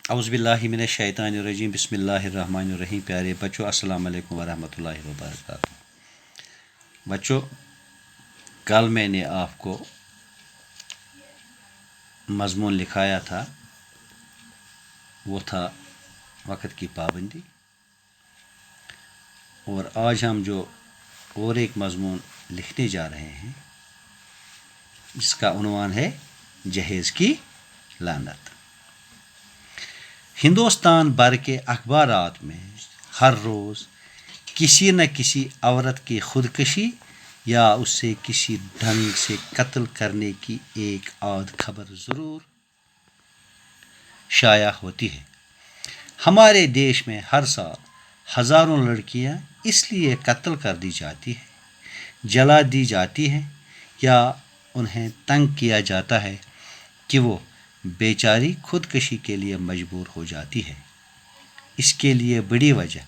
اعوذ باللہ من الشیطان الرجیم بسم اللہ الرحمن الرحیم. پیارے بچوں السلام علیکم ورحمۃ اللہ وبرکاتہ. بچوں کل میں نے آپ کو مضمون لکھایا تھا، وہ تھا وقت کی پابندی، اور آج ہم جو اور ایک مضمون لکھنے جا رہے ہیں جس کا عنوان ہے جہیز کی لعنت. ہندوستان بھر کے اخبارات میں ہر روز کسی نہ کسی عورت کی خودکشی یا اسے کسی ڈھنگ سے قتل کرنے کی ایک آدھ خبر ضرور شائع ہوتی ہے. ہمارے دیش میں ہر سال ہزاروں لڑکیاں اس لیے قتل کر دی جاتی ہیں، جلا دی جاتی ہیں یا انہیں تنگ کیا جاتا ہے کہ وہ بیچاری خودکشی کے لیے مجبور ہو جاتی ہے. اس کے لیے بڑی وجہ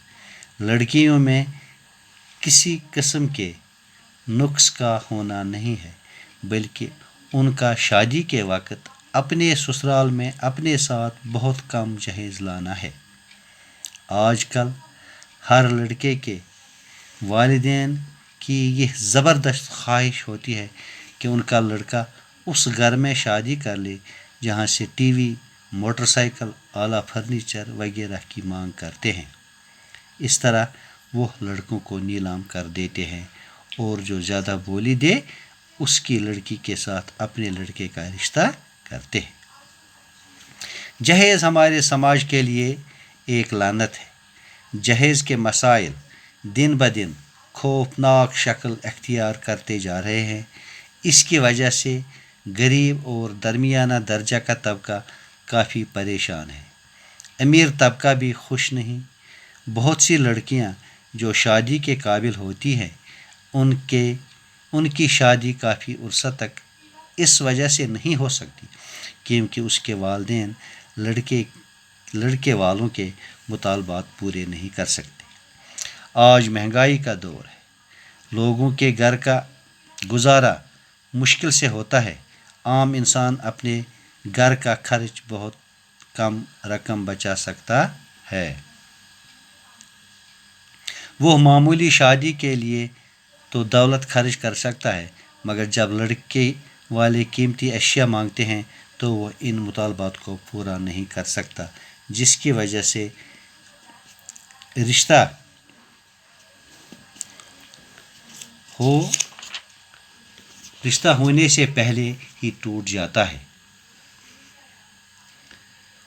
لڑکیوں میں کسی قسم کے نقص کا ہونا نہیں ہے، بلکہ ان کا شادی کے وقت اپنے سسرال میں اپنے ساتھ بہت کم جہیز لانا ہے. آج کل ہر لڑکے کے والدین کی یہ زبردست خواہش ہوتی ہے کہ ان کا لڑکا اس گھر میں شادی کر لے جہاں سے ٹی وی، موٹر سائیکل، اعلیٰ فرنیچر وغیرہ کی مانگ کرتے ہیں. اس طرح وہ لڑکوں کو نیلام کر دیتے ہیں اور جو زیادہ بولی دے اس کی لڑکی کے ساتھ اپنے لڑکے کا رشتہ کرتے ہیں. جہیز ہمارے سماج کے لیے ایک لعنت ہے. جہیز کے مسائل دن بدن خوفناک شکل اختیار کرتے جا رہے ہیں. اس کی وجہ سے غریب اور درمیانہ درجہ کا طبقہ کافی پریشان ہے. امیر طبقہ بھی خوش نہیں. بہت سی لڑکیاں جو شادی کے قابل ہوتی ہیں ان کی شادی کافی عرصہ تک اس وجہ سے نہیں ہو سکتی کیونکہ اس کے والدین لڑکے والوں کے مطالبات پورے نہیں کر سکتے. آج مہنگائی کا دور ہے، لوگوں کے گھر کا گزارا مشکل سے ہوتا ہے. عام انسان اپنے گھر کا خرچ بہت کم رقم بچا سکتا ہے. وہ معمولی شادی کے لیے تو دولت خرچ کر سکتا ہے، مگر جب لڑکے والے قیمتی اشیاء مانگتے ہیں تو وہ ان مطالبات کو پورا نہیں کر سکتا، جس کی وجہ سے رشتہ ہونے سے پہلے ہی ٹوٹ جاتا ہے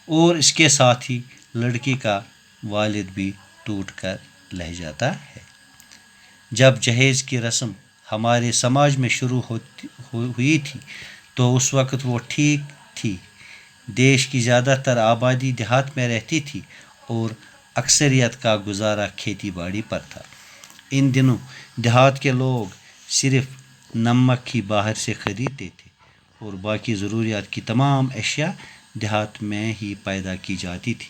اور اس کے ساتھ ہی لڑکی کا والد بھی ٹوٹ کر رہ جاتا ہے. جب جہیز کی رسم ہمارے سماج میں شروع ہوئی تھی تو اس وقت وہ ٹھیک تھی. دیش کی زیادہ تر آبادی دیہات میں رہتی تھی اور اکثریت کا گزارا کھیتی باڑی پر تھا. ان دنوں دیہات کے لوگ صرف نمک ہی باہر سے خریدتے تھے اور باقی ضروریات کی تمام اشیاء دیہات میں ہی پیدا کی جاتی تھی.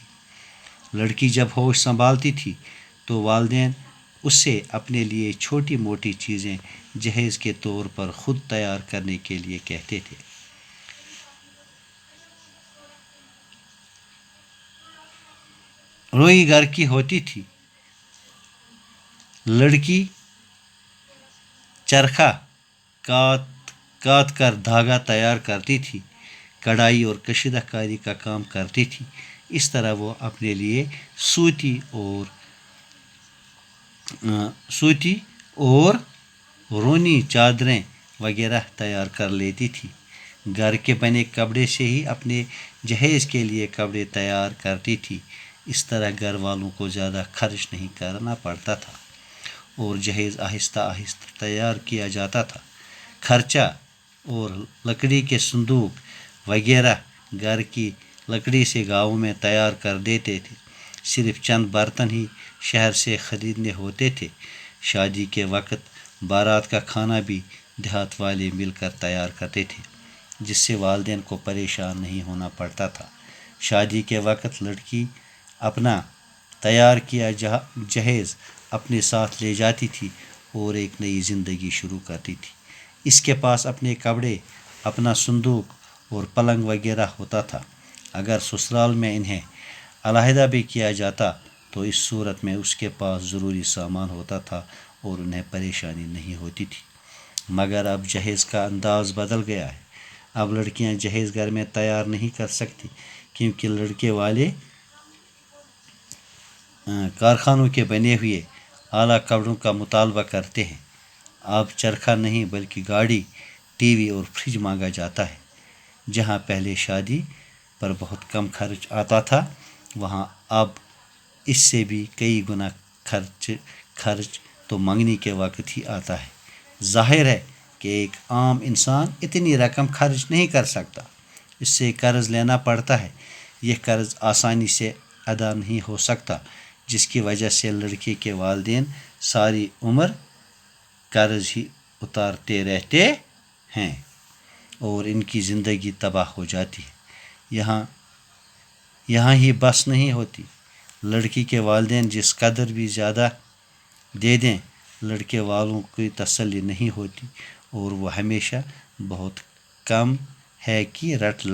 لڑکی جب ہوش سنبھالتی تھی تو والدین اسے اپنے لیے چھوٹی موٹی چیزیں جہیز کے طور پر خود تیار کرنے کے لیے کہتے تھے. روئی گھر کی ہوتی تھی. لڑکی چرخہ کاٹ کر دھاگا تیار کرتی تھی، کڑھائی اور کشیدہ کاری کا کام کرتی تھی. اس طرح وہ اپنے لیے سوتی اور رونی چادریں وغیرہ تیار کر لیتی تھی. گھر کے بنے کپڑے سے ہی اپنے جہیز کے لیے کپڑے تیار کرتی تھی. اس طرح گھر والوں کو زیادہ خرچ نہیں کرنا پڑتا تھا اور جہیز آہستہ آہستہ تیار کیا جاتا تھا. خرچہ اور لکڑی کے صندوق وغیرہ گھر کی لکڑی سے گاؤں میں تیار کر دیتے تھے. صرف چند برتن ہی شہر سے خریدنے ہوتے تھے. شادی کے وقت بارات کا کھانا بھی دیہات والے مل کر تیار کرتے تھے، جس سے والدین کو پریشان نہیں ہونا پڑتا تھا. شادی کے وقت لڑکی اپنا تیار کیا جہیز اپنے ساتھ لے جاتی تھی اور ایک نئی زندگی شروع کرتی تھی. اس کے پاس اپنے کپڑے، اپنا صندوق اور پلنگ وغیرہ ہوتا تھا. اگر سسرال میں انہیں علیحدہ بھی کیا جاتا تو اس صورت میں اس کے پاس ضروری سامان ہوتا تھا اور انہیں پریشانی نہیں ہوتی تھی، مگر اب جہیز کا انداز بدل گیا ہے۔ اب لڑکیاں جہیز گھر میں تیار نہیں کر سکتی کیونکہ لڑکے والے کارخانوں کے بنے ہوئے اعلیٰ کپڑوں کا مطالبہ کرتے ہیں۔ اب چرخہ نہیں بلکہ گاڑی، ٹی وی اور فریج مانگا جاتا ہے۔ جہاں پہلے شادی پر بہت کم خرچ آتا تھا، وہاں اب اس سے بھی کئی گنا خرچ تو منگنی کے وقت ہی آتا ہے۔ ظاہر ہے کہ ایک عام انسان اتنی رقم خرچ نہیں کر سکتا، اس سے قرض لینا پڑتا ہے۔ یہ قرض آسانی سے ادا نہیں ہو سکتا، جس کی وجہ سے لڑکی کے والدین ساری عمر قرض ہی اتارتے رہتے ہیں اور ان کی زندگی تباہ ہو جاتی ہے۔ یہاں ہی بس نہیں ہوتی، لڑکی کے والدین جس قدر بھی زیادہ دے دیں لڑکے والوں کی تسلی نہیں ہوتی اور وہ ہمیشہ بہت کم ہے کہ رٹ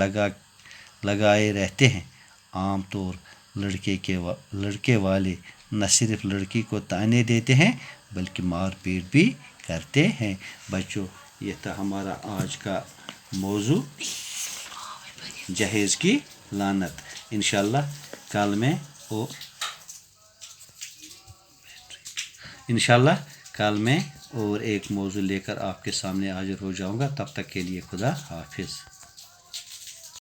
لگائے رہتے ہیں۔ عام طور لڑکے والے نہ صرف لڑکی کو طعنے دیتے ہیں بلکہ مار پیٹ بھی کرتے ہیں۔ بچوں، یہ تھا ہمارا آج کا موضوع، جہیز کی لعنت۔ انشاءاللہ کل میں اور ایک موضوع لے کر آپ کے سامنے حاضر ہو جاؤں گا۔ تب تک کے لیے خدا حافظ۔